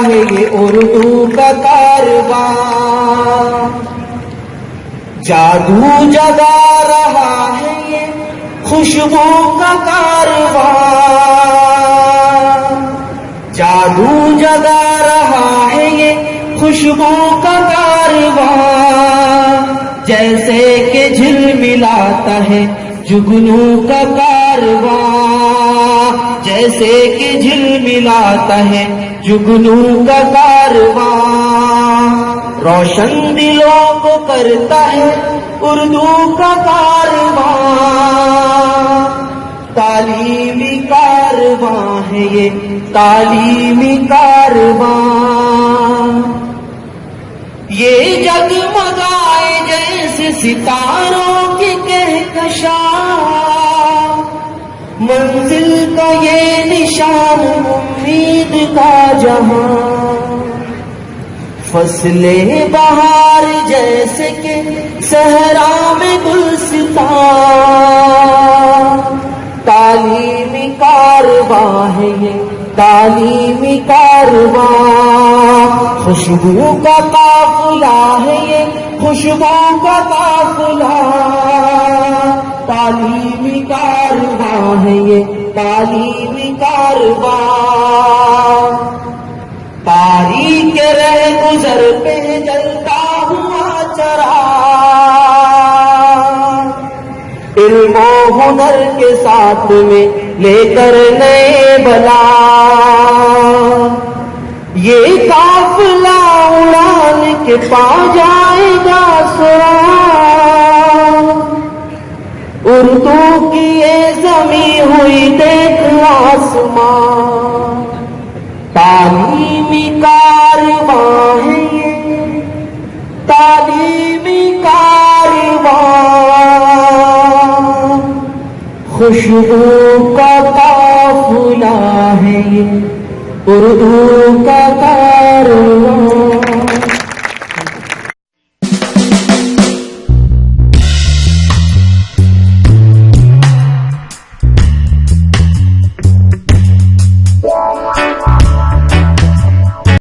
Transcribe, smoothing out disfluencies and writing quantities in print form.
ہے یہ اردو کا کارواں، جادو جگا رہا ہے یہ خوشبو کا کارواں، جادو جگا رہا ہے یہ خوشبو کا کارواں، جیسے کہ جھلملاتا ہے جگنو کا کارواں، جیسے کہ جھلملاتا ہے جگنو کا کارواں، روشن دلوں کو کرتا ہے اردو کا کارواں، تعلیمی کارواں ہے یہ تعلیمی کارواں، یہ جگمگائے جیسے ستاروں کی کہکشاں، منزل کا یہ نشان امید کا جہاں، فصل بہار جیسے کہ صحرا میں گلستان، تعلیمی کارواں ہے یہ تعلیمی کارواں، خوشبو کا قافلہ ہے یہ خوشبو کا قافلہ، تعلیمی کارواں ہے یہ تعلیمی کارواں، تاریخ رہ گزر پہ جلتا ہوا چراغ، علم و ہنر کے ساتھ میں لے کر نئے بلا، یہ قافلہ اڑان کے پا جائے گا سراغ، اردو کی یہ زمین ہوئی دیکھ آسمان، تعلیمی کارواں ہے یہ تعلیمی کارواں، خوشبو کا قافلہ ہے یہ اردو کا